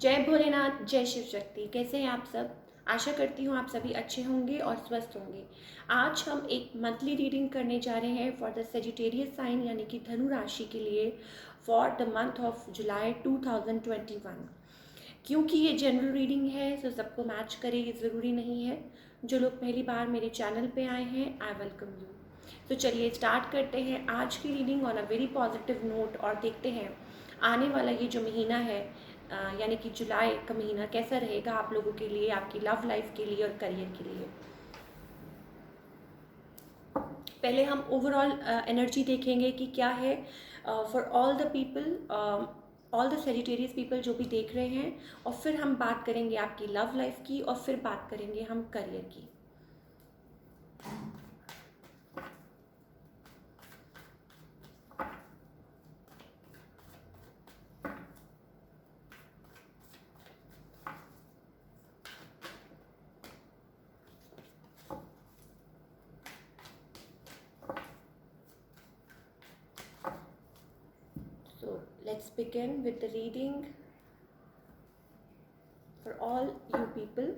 जय भोलेनाथ, जय शिव शक्ति। कैसे हैं आप सब? आशा करती हूँ आप सभी अच्छे होंगे और स्वस्थ होंगे। आज हम एक मंथली रीडिंग करने जा रहे हैं फॉर द सेजिटेरियस साइन यानी कि धनु राशि के लिए for the month of July 2021। क्योंकि ये जनरल रीडिंग है तो सबको मैच करे ये ज़रूरी नहीं है। जो लोग पहली बार मेरे चैनल पे आए हैं, आई वेलकम यू। तो चलिए स्टार्ट करते हैं आज की reading on a very positive note और देखते हैं आने वाला ये जो महीना है यानी कि जुलाई का महीना कैसा रहेगा आप लोगों के लिए, आपकी लव लाइफ के लिए और करियर के लिए। पहले हम ओवरऑल एनर्जी देखेंगे कि क्या है for all the people, all the Sagittarius people जो भी देख रहे हैं, और फिर हम बात करेंगे आपकी लव लाइफ की और फिर बात करेंगे हम करियर की। So let's begin with the reading for all you people.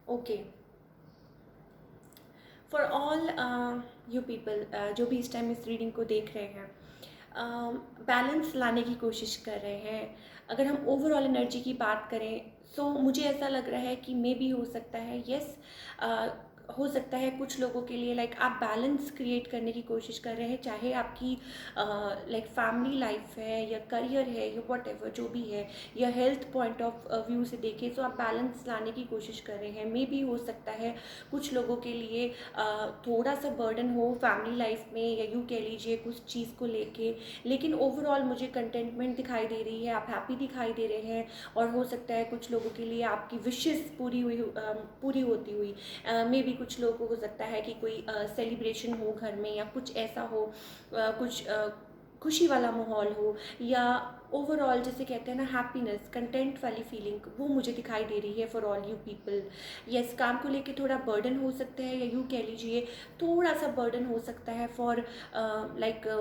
Okay. For all you people जो भी इस टाइम इस रीडिंग को देख रहे हैं, बैलेंस लाने की कोशिश कर रहे हैं। अगर हम ओवरऑल एनर्जी की बात करें तो मुझे ऐसा लग रहा है कि मे बी हो सकता है, यस हो सकता है कुछ लोगों के लिए लाइक आप बैलेंस क्रिएट करने की कोशिश कर रहे हैं, चाहे आपकी लाइक फैमिली लाइफ है या करियर है या वट एवर जो भी है, या हेल्थ पॉइंट ऑफ व्यू से देखें तो आप बैलेंस लाने की कोशिश कर रहे हैं। मे बी हो सकता है कुछ लोगों के लिए थोड़ा सा बर्डन हो फैमिली लाइफ में, या यूँ कह लीजिए कुछ चीज़ को लेके, लेकिन ओवरऑल मुझे कंटेंटमेंट दिखाई दे रही है, आप हैप्पी दिखाई दे रहे हैं। और हो सकता है कुछ लोगों के लिए आपकी विशेस पूरी होती हुई, मे बी कुछ लोगों को हो सकता है कि कोई सेलिब्रेशन हो घर में या कुछ ऐसा हो, कुछ खुशी वाला माहौल हो, या ओवरऑल जैसे कहते हैं ना हैप्पीनेस, कंटेंट वाली फीलिंग, वो मुझे दिखाई दे रही है for all you people. Yes, काम को लेके थोड़ा बर्डन हो सकता है, या यूँ कह लीजिए थोड़ा सा बर्डन हो सकता है फॉर लाइक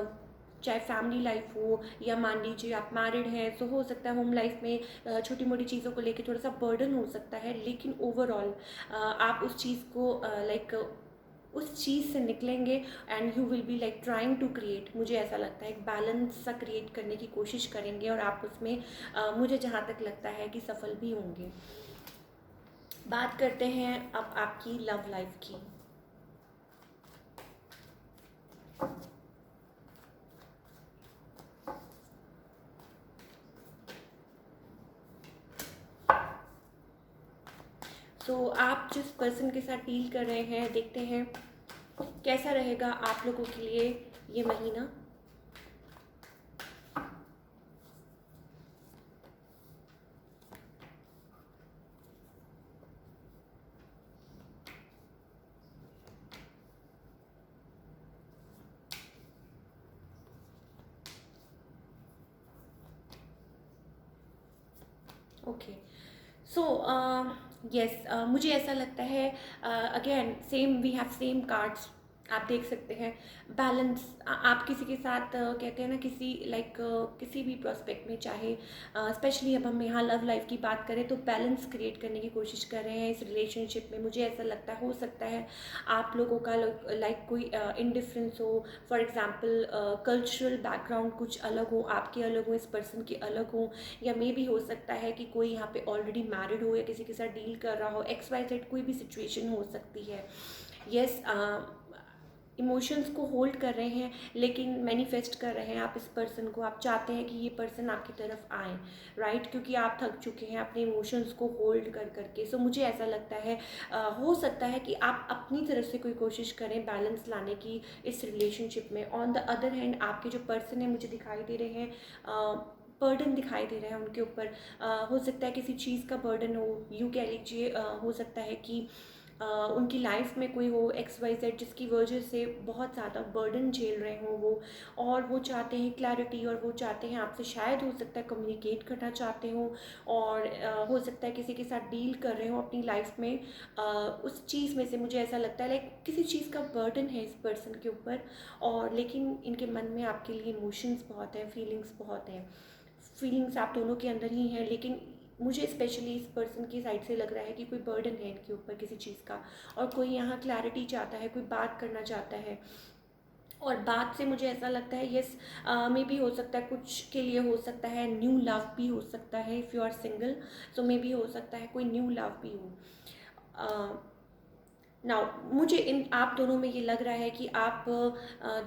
चाहे फैमिली लाइफ हो, या मान लीजिए आप मैरिड हैं तो हो सकता है होम लाइफ में छोटी मोटी चीज़ों को लेके थोड़ा सा बर्डन हो सकता है। लेकिन ओवरऑल आप उस चीज़ को लाइक उस चीज़ से निकलेंगे and you will be like trying to create, मुझे ऐसा लगता है एक बैलेंस सा क्रिएट करने की कोशिश करेंगे और आप उसमें मुझे जहाँ तक लगता है कि सफल भी होंगे। बात करते हैं अब आपकी लव लाइफ की। सो आप जिस पर्सन के साथ डील कर रहे हैं, देखते हैं कैसा रहेगा आप लोगों के लिए ये महीना। ओके, सो यस, मुझे ऐसा लगता है again same we have same cards, आप देख सकते हैं बैलेंस। आप किसी के साथ कहते हैं ना किसी लाइक किसी भी प्रोस्पेक्ट में, चाहे स्पेशली अब हम यहाँ लव लाइफ की बात करें तो बैलेंस क्रिएट करने की कोशिश कर रहे हैं इस रिलेशनशिप में। मुझे ऐसा लगता है हो सकता है आप लोगों का लाइक कोई इंडिफरेंस हो, फॉर एग्जांपल कल्चरल बैकग्राउंड कुछ अलग हो, आपके अलग हो, इस पर्सन के अलग हो, या मे भी हो सकता है कि कोई यहाँ पे ऑलरेडी मैरिड हो या किसी के साथ डील कर रहा हो, एक्स वाई जेड कोई भी सिचुएशन हो सकती है। यस, इमोशंस को होल्ड कर रहे हैं, लेकिन मैनिफेस्ट कर रहे हैं आप इस पर्सन को, आप चाहते हैं कि ये पर्सन आपकी तरफ आए, राइट, क्योंकि आप थक चुके हैं अपने इमोशंस को होल्ड कर करके। सो मुझे ऐसा लगता है हो सकता है कि आप अपनी तरफ से कोई कोशिश करें बैलेंस लाने की इस रिलेशनशिप में। ऑन द अदर हैंड आपके जो पर्सन है मुझे दिखाई दे रहे हैं बर्डन दिखाई दे रहा है उनके ऊपर। हो सकता है किसी चीज़ का बर्डन हो, यूँ कह लीजिए हो सकता है कि उनकी लाइफ में कोई हो XYZ जिसकी वजह से बहुत ज़्यादा बर्डन झेल रहे हों वो, और वो चाहते हैं क्लैरिटी, और वो चाहते हैं आपसे शायद हो सकता है कम्युनिकेट करना चाहते हो, और हो सकता है किसी के साथ डील कर रहे हो अपनी लाइफ में। उस चीज़ में से मुझे ऐसा लगता है लाइक किसी चीज़ का बर्डन है इस पर्सन के ऊपर, और लेकिन इनके मन में आपके लिए इमोशंस बहुत हैं, फीलिंग्स बहुत हैं, फीलिंग्स आप दोनों के अंदर ही हैं, लेकिन मुझे स्पेशली इस पर्सन की साइड से लग रहा है कि कोई बर्डन है इनके ऊपर किसी चीज़ का, और कोई यहाँ क्लैरिटी चाहता है, कोई बात करना चाहता है। और बात से मुझे ऐसा लगता है यस, मे बी हो सकता है कुछ के लिए हो सकता है न्यू लव भी हो सकता है, if you are single so maybe हो सकता है कोई न्यू लव भी हो। नाउ मुझे इन आप दोनों में ये लग रहा है कि आप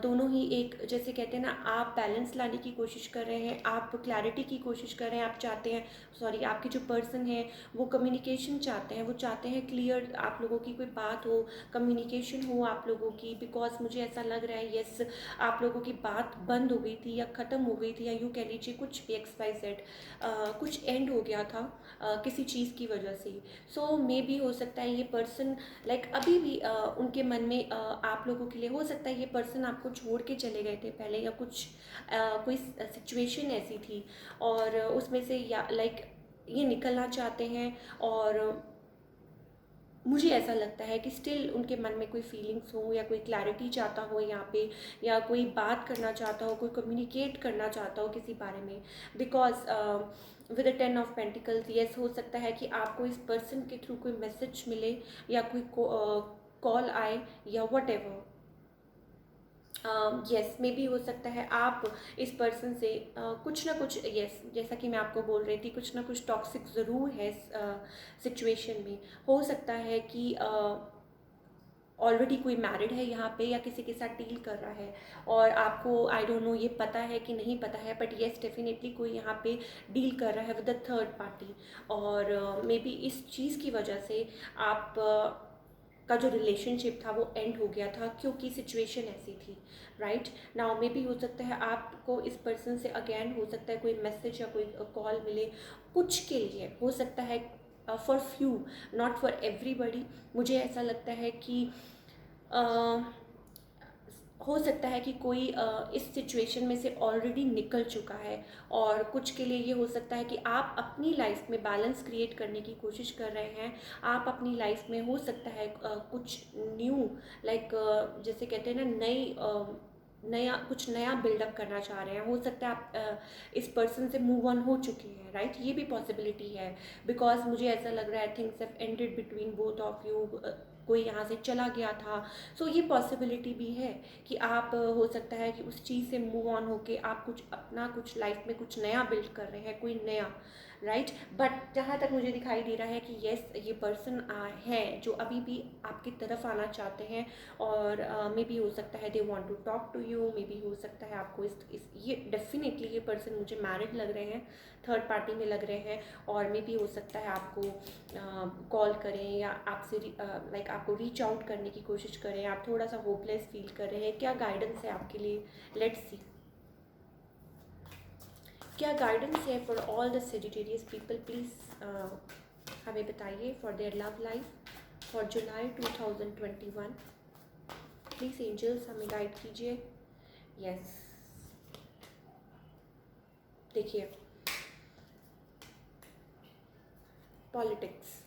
दोनों ही एक, जैसे कहते हैं ना, आप बैलेंस लाने की कोशिश कर रहे हैं, आप क्लैरिटी की कोशिश कर रहे हैं, आप चाहते हैं, सॉरी, आपके जो पर्सन है वो कम्युनिकेशन चाहते हैं, वो चाहते हैं क्लियर आप लोगों की कोई बात हो, कम्युनिकेशन हो आप लोगों की, बिकॉज मुझे ऐसा लग रहा है यस, आप लोगों की बात बंद हो गई थी या ख़त्म हो गई थी, या यूँ कह लीजिए कुछ भी XYZ, कुछ एंड हो गया था किसी चीज़ की वजह से। सो मे बी हो सकता है ये पर्सन लाइक अभी भी उनके मन में आप लोगों के लिए हो सकता है ये पर्सन आपको छोड़ के चले गए थे पहले, या कुछ कोई सिचुएशन ऐसी थी, और उसमें से या लाइक ये निकलना चाहते हैं, और मुझे ऐसा लगता है कि स्टिल उनके मन में कोई फीलिंग्स हो, या कोई क्लैरिटी चाहता हो यहाँ पे, या कोई बात करना चाहता हो, कोई कम्युनिकेट करना चाहता हो किसी बारे में, because with the 10 of pentacles yes, हो सकता है कि आपको इस पर्सन के थ्रू कोई मैसेज मिले, या कोई कॉल आए, या what ever. Yes, may be हो सकता है आप इस पर्सन से कुछ ना कुछ, यस, जैसा कि मैं आपको बोल रही थी, कुछ ना कुछ टॉक्सिक ज़रूर है इस सिचुएशन में। हो सकता है कि ऑलरेडी कोई मैरिड है यहाँ पे, या किसी के साथ डील कर रहा है, और आपको आई डोंट नो ये पता है कि नहीं पता है, बट येस डेफिनेटली कोई यहाँ पे डील कर रहा है विद द थर्ड पार्टी, और मे बी इस चीज़ की वजह से आप का जो रिलेशनशिप था वो एंड हो गया था, क्योंकि सिचुएशन ऐसी थी, राइट। नाउ मे बी हो सकता है आपको इस पर्सन से अगेन हो सकता है कोई मैसेज या कोई कॉल मिले, कुछ के लिए हो सकता है, for few, not for everybody. मुझे ऐसा लगता है कि uh, हो सकता है कि कोई इस सिचुएशन में से ऑलरेडी निकल चुका है, और कुछ के लिए ये हो सकता है कि आप अपनी लाइफ में बैलेंस क्रिएट करने की कोशिश कर रहे हैं। आप अपनी लाइफ में हो सकता है कुछ न्यू, लाइक जैसे कहते हैं ना, नया कुछ नया बिल्डअप करना चाह रहे हैं। हो सकता है आप इस पर्सन से मूव ऑन हो चुके हैं, राइट, ये भी पॉसिबिलिटी है, बिकॉज मुझे ऐसा लग रहा है things have ended between both of you, कोई यहाँ से चला गया था। सो ये पॉसिबिलिटी भी है कि आप हो सकता है कि उस चीज़ से मूव ऑन होके आप कुछ अपना, कुछ लाइफ में कुछ नया बिल्ड कर रहे हैं, कोई नया, राइट। बट जहाँ तक मुझे दिखाई दे रहा है कि येस, ये पर्सन है जो अभी भी आपकी तरफ आना चाहते हैं, और मे बी हो सकता है they want to talk to you, maybe हो सकता है आपको इस ये डेफिनेटली ये पर्सन मुझे मैरिड लग रहे हैं, थर्ड पार्टी में लग रहे हैं, और मे बी हो सकता है आपको कॉल करें, या आपसे लाइक आपको रीच आउट करने की कोशिश करें, आप थोड़ा सा होपलेस फील कर रहे हैं। क्या गाइडेंस है आपके लिए, लेट्स सी, क्या गाइडेंस है for all the Sagittarius people, please हमें बताइए, for their love life for July 2021। Please angels हमें गाइड कीजिए। यस, देखिए, पॉलिटिक्स,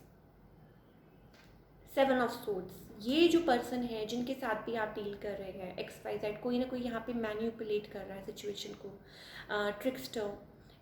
7 ऑफ सोर्ड्स, ये जो पर्सन है जिनके साथ भी आप डील कर रहे हैं, XYZ, कोई ना कोई यहाँ पे मैन्यूपुलेट कर रहा है सिचुएशन को, ट्रिक्स्टर,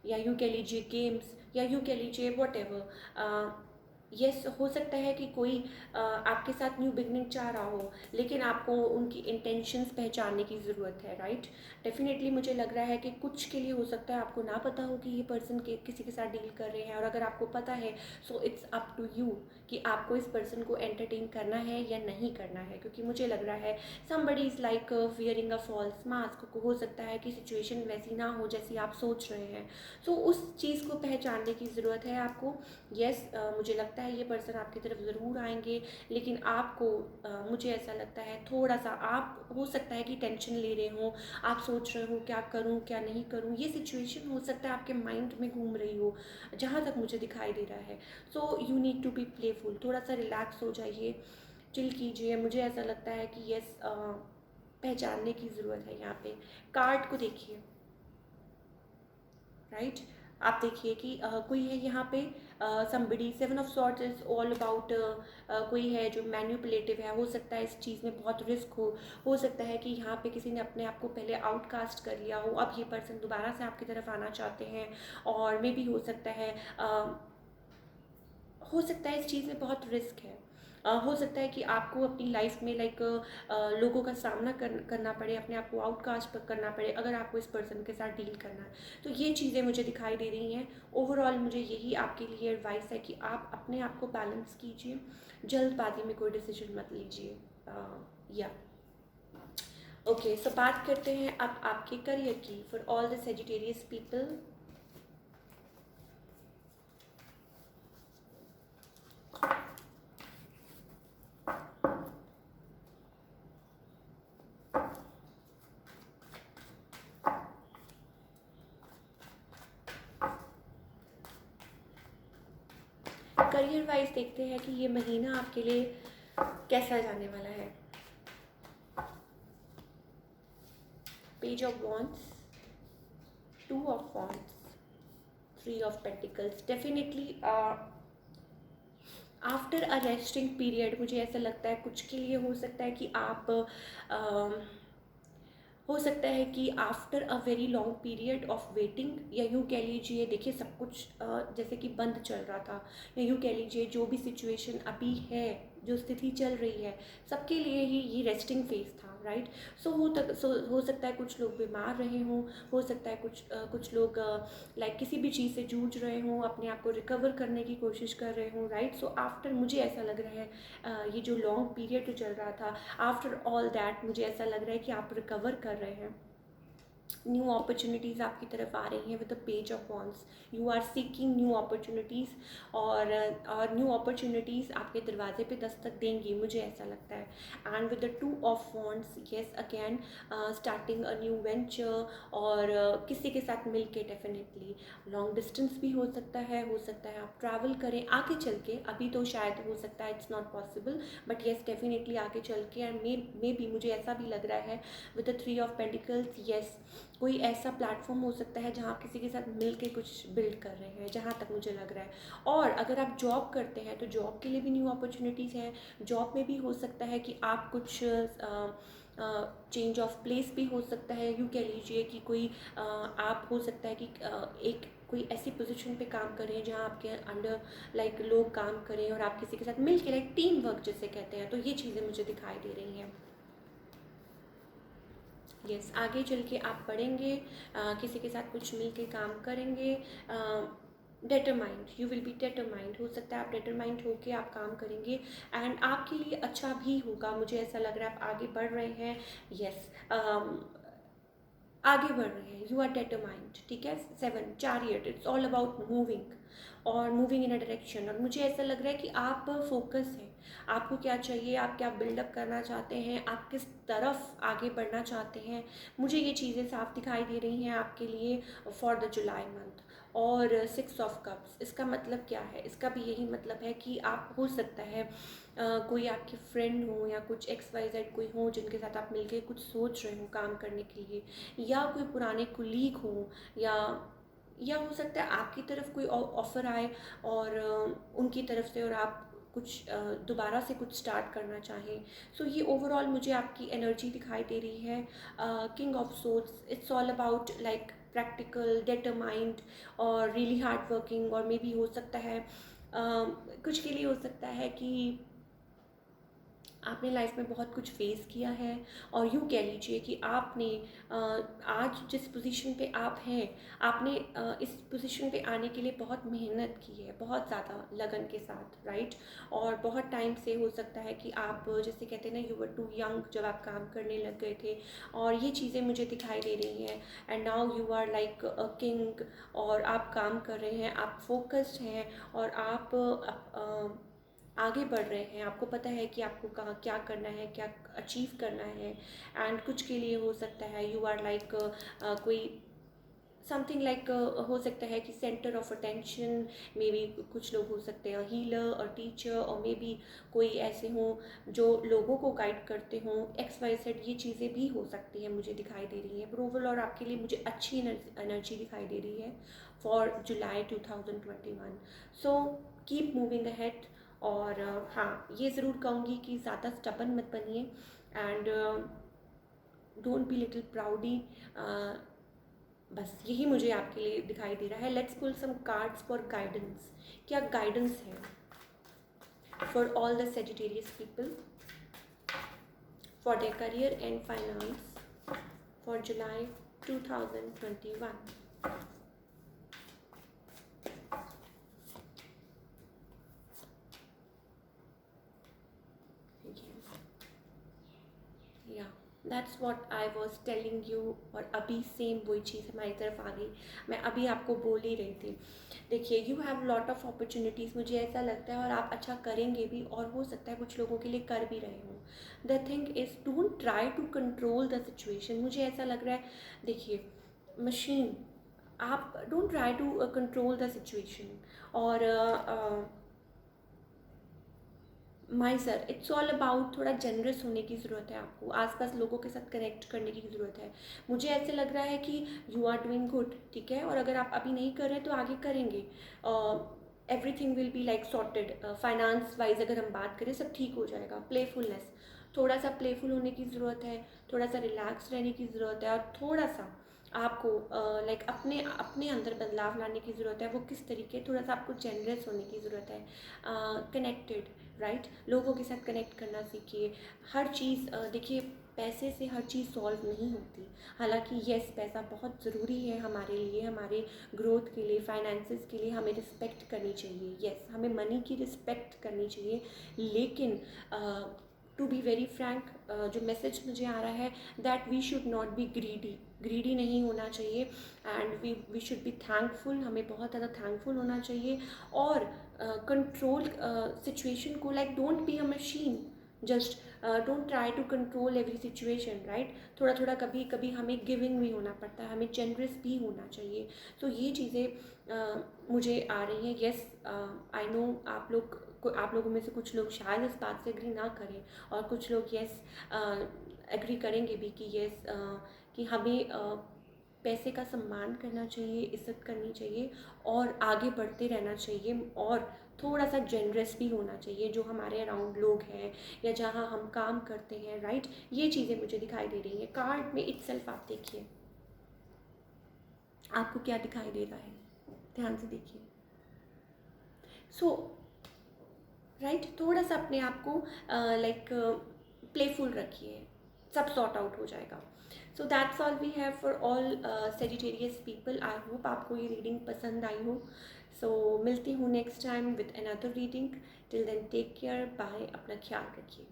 या यूँ कह लीजिए गेम्स, या यूँ कह लीजिए वट एवर। यस, हो सकता है कि कोई आपके साथ न्यू बिगनिंग चाह रहा हो, लेकिन आपको उनकी इंटेंशंस पहचानने की ज़रूरत है, राइट। डेफिनेटली मुझे लग रहा है कि कुछ के लिए हो सकता है आपको ना पता हो कि ये पर्सन के किसी के साथ डील कर रहे हैं, और अगर आपको पता है so it's up to you कि आपको इस पर्सन को एंटरटेन करना है या नहीं करना है, क्योंकि मुझे लग रहा है somebody is like wearing a false mask. हो सकता है कि सिचुएशन वैसी ना हो जैसी आप सोच रहे हैं, सो उस चीज़ को पहचानने की ज़रूरत है आपको। यस, मुझे लगता है ये पर्सन आपकी तरफ ज़रूर आएंगे, लेकिन आपको मुझे ऐसा लगता है थोड़ा सा, आप हो सकता है कि टेंशन ले रहे हो, आप सोच रहे हो क्या करूं क्या नहीं करूं, ये सिचुएशन हो सकता है आपके माइंड में घूम रही हो, जहाँ तक मुझे दिखाई दे रहा है। So you need to be playful, थोड़ा सा रिलैक्स हो जाइए, चिल कीजिए। मुझे ऐसा लगता है कि यस, पहचानने की ज़रूरत है यहाँ पे। कार्ड को देखिए, राइट। आप देखिए कि कोई है यहाँ पे, somebody, 7 of swords is all about, कोई है जो मैन्युपुलेटिव है। हो सकता है इस चीज़ में बहुत रिस्क हो सकता है कि यहाँ पे किसी ने अपने आप को पहले आउटकास्ट कर लिया हो, अब ये पर्सन दोबारा से आपकी तरफ आना चाहते हैं। और मे भी हो सकता है इस चीज़ में बहुत रिस्क है। हो सकता है कि आपको अपनी लाइफ में लाइक लोगों का सामना करना पड़े, अपने आप को आउटकास्ट करना पड़े, अगर आपको इस पर्सन के साथ डील करना है। तो ये चीज़ें मुझे दिखाई दे रही हैं। ओवरऑल मुझे यही आपके लिए एडवाइस है कि आप अपने आप को बैलेंस कीजिए, जल्दबाजी में कोई डिसीजन मत लीजिए। या ओके, सो बात करते हैं अब आपके करियर की। For all the Sagittarius people, career wise देखते हैं कि ये महीना आपके लिए कैसा जाने वाला है। Page of wands, 2 of wands, 3 of pentacles. Definitely after a resting period मुझे ऐसा लगता है कुछ के लिए हो सकता है कि आप हो सकता है कि after a very long period of waiting, या यूँ कह लीजिए, देखिए सब कुछ जैसे कि बंद चल रहा था, या यूँ कह लीजिए जो भी सिचुएशन अभी है, जो स्थिति चल रही है, सबके लिए ही ये रेस्टिंग फेज था, राइट। सो हो सकता है कुछ लोग बीमार रहे हों, हो सकता है कुछ लोग लाइक किसी भी चीज़ से जूझ रहे हों, अपने आप को रिकवर करने की कोशिश कर रहे हों, राइट। सो आफ्टर, मुझे ऐसा लग रहा है ये जो लॉन्ग पीरियड जो चल रहा था, आफ्टर ऑल दैट मुझे ऐसा लग रहा है कि आप रिकवर कर रहे हैं। न्यू अपॉर्चुनिटीज़ आपकी तरफ आ रही हैं with the page of wands. You are seeking new opportunities, और न्यू अपॉर्चुनिटीज़ आपके दरवाजे पे दस्तक देंगी, मुझे ऐसा लगता है। And with the 2 of wands, yes again, starting a new venture, और किसी के साथ मिल के, डेफिनेटली लॉन्ग डिस्टेंस भी हो सकता है आप ट्रैवल करें आगे चल के। अभी तो शायद हो सकता है it's not possible, but yes definitely आगे चल के। एंड मे बी मुझे ऐसा भी लग रहा है with the 3 of pentacles, yes, कोई ऐसा प्लेटफॉर्म हो सकता है जहाँ आप किसी के साथ मिल के कुछ बिल्ड कर रहे हैं, जहाँ तक मुझे लग रहा है। और अगर आप जॉब करते हैं तो जॉब के लिए भी न्यू अपॉर्चुनिटीज़ हैं। जॉब में भी हो सकता है कि आप कुछ चेंज ऑफ प्लेस भी हो सकता है। यूँ कह लीजिए कि कोई आप हो सकता है कि एक कोई ऐसी पोजीशन पे काम करें जहाँ आपके अंडर लाइक लोग काम करें, और आप किसी के साथ मिल के, लाइक टीम वर्क जिसे कहते हैं। तो ये चीज़ें मुझे दिखाई दे रही हैं। यस, आगे चल के आप पढ़ेंगे, किसी के साथ कुछ मिल के काम करेंगे। Determined, you will B determined. हो सकता है आप डेटरमाइंड होके आप काम करेंगे, एंड आपके लिए अच्छा भी होगा। मुझे ऐसा लग रहा है आप आगे बढ़ रहे हैं। यस, आगे बढ़ रहे हैं, यू आर डेटरमाइंड, ठीक है। 7 chariot, it's all about moving, और मूविंग इन अ डायरेक्शन। और मुझे ऐसा लग रहा है कि आप फोकस हैं, आपको क्या चाहिए, आप क्या बिल्डअप करना चाहते हैं, आप किस तरफ आगे बढ़ना चाहते हैं। मुझे ये चीज़ें साफ दिखाई दे रही हैं आपके लिए फॉर द जुलाई मंथ। और 6 ऑफ कप्स, इसका मतलब क्या है? इसका भी यही मतलब है कि आप, हो सकता है कोई आपके फ्रेंड हो, या कुछ XYZ कोई हो जिनके साथ आप मिलके कुछ सोच रहे हो काम करने के लिए, या कोई पुराने कुलीग हो, या हो सकता है आपकी तरफ कोई ऑफ़र आए, और उनकी तरफ से, और आप कुछ दोबारा से कुछ स्टार्ट करना चाहें। सो ये ओवरऑल मुझे आपकी एनर्जी दिखाई दे रही है। King of swords, it's all about like practical, determined, और रियली हार्ड वर्किंग। और मे बी हो सकता है कुछ के लिए हो सकता है कि आपने लाइफ में बहुत कुछ फेस किया है, और यूँ कह लीजिए कि आपने आज जिस पोजीशन पे आप हैं, आपने इस पोजीशन पे आने के लिए बहुत मेहनत की है, बहुत ज़्यादा लगन के साथ, राइट। और बहुत टाइम से हो सकता है कि आप, जैसे कहते हैं ना, यू वर टू यंग जब आप काम करने लग गए थे, और ये चीज़ें मुझे दिखाई दे रही हैं। And now you are like a king, और आप काम कर रहे हैं, आप फोकस्ड हैं, और आप आगे बढ़ रहे हैं। आपको पता है कि आपको कहाँ क्या करना है, क्या अचीव करना है। एंड कुछ के लिए हो सकता है यू आर लाइक कोई समथिंग लाइक हो सकता है कि centre of attention, may be कुछ लोग हो सकते हैं हीलर और टीचर, और मे बी कोई ऐसे हों जो लोगों को गाइड करते हों, एक्स वाई सेड, ये चीज़ें भी हो सकती हैं, मुझे दिखाई दे रही हैं। पर ओवरऑल आपके लिए मुझे अच्छी एनर्जी दिखाई दे रही है for July 2021। So keep moving ahead. और हाँ, ये ज़रूर कहूँगी कि ज़्यादा स्टबन मत बनिए, and don't be little proudy. बस यही मुझे आपके लिए दिखाई दे रहा है। Let's pull some cards for guidance. क्या गाइडेंस है for all the Sagittarius people for their career and finance for July 2021? या that's what I was telling you. और अभी सेम वही चीज़ हमारी तरफ आ गई। मैं अभी आपको बोल ही रही थी, देखिए you have lot of opportunities, मुझे ऐसा लगता है, और आप अच्छा करेंगे भी, और हो सकता है कुछ लोगों के लिए कर भी रहे हो। The thing is don't try to control the situation. मुझे ऐसा लग रहा है, देखिए मशीन, आप don't try to control the situation. और माइसर, इट्स ऑल अबाउट थोड़ा जनरस होने की ज़रूरत है आपको, आसपास लोगों के साथ कनेक्ट करने की ज़रूरत है। मुझे ऐसे लग रहा है कि यू आर डूइंग गुड, ठीक है, और अगर आप अभी नहीं कर रहे तो आगे करेंगे। Everything will be like sorted. Finance wise अगर हम बात करें, सब ठीक हो जाएगा। प्लेफुलनेस, थोड़ा सा प्लेफुल होने की ज़रूरत है, थोड़ा सा रिलैक्स रहने की ज़रूरत है, और थोड़ा सा आपको लाइक अपने अपने अंदर बदलाव लाने की ज़रूरत है। वो किस तरीके, थोड़ा सा आपको जेनरस होने की ज़रूरत है, कनेक्टेड, राइट, लोगों के साथ कनेक्ट करना सीखिए। हर चीज़ देखिए, पैसे से हर चीज़ सॉल्व नहीं होती। हालांकि येस, पैसा बहुत ज़रूरी है हमारे लिए, हमारे ग्रोथ के लिए, फाइनेंसेस के लिए हमें रिस्पेक्ट करनी चाहिए। येस, हमें मनी की रिस्पेक्ट करनी चाहिए, लेकिन टू बी वेरी फ्रैंक, जो मैसेज मुझे आ रहा है, that we should not be greedy नहीं होना चाहिए, and we should be thankful, हमें बहुत ज़्यादा थैंकफुल होना चाहिए। और कंट्रोल सिचुएशन को, like don't be a machine, just don't try to control every situation, right. थोड़ा थोड़ा कभी कभी हमें गिविंग भी होना पड़ता है, हमें जेनरस भी होना चाहिए। तो ये चीज़ें मुझे आ रही हैं। येस, आई नो आप लोगों में से कुछ लोग शायद इस बात से एग्री ना करें, और कुछ लोग येस एग्री करेंगे भी कि येस, कि हमें पैसे का सम्मान करना चाहिए, इज्जत करनी चाहिए, और आगे बढ़ते रहना चाहिए, और थोड़ा सा जेनरस भी होना चाहिए जो हमारे अराउंड लोग हैं या जहाँ हम काम करते हैं, राइट। ये चीज़ें मुझे दिखाई दे रही हैं कार्ड में इटसेल्फ। आप देखिए आपको क्या दिखाई दे रहा है, ध्यान से देखिए। सो राइट, थोड़ा सा अपने आप को लाइक प्लेफुल रखिए, सब सॉर्ट आउट हो जाएगा। So that's all we have for all Sagittarius people. I hope आपको ये रीडिंग पसंद आई हो। सो मिलती हूँ next time with another reading. Till then take care, bye, अपना ख्याल रखिए।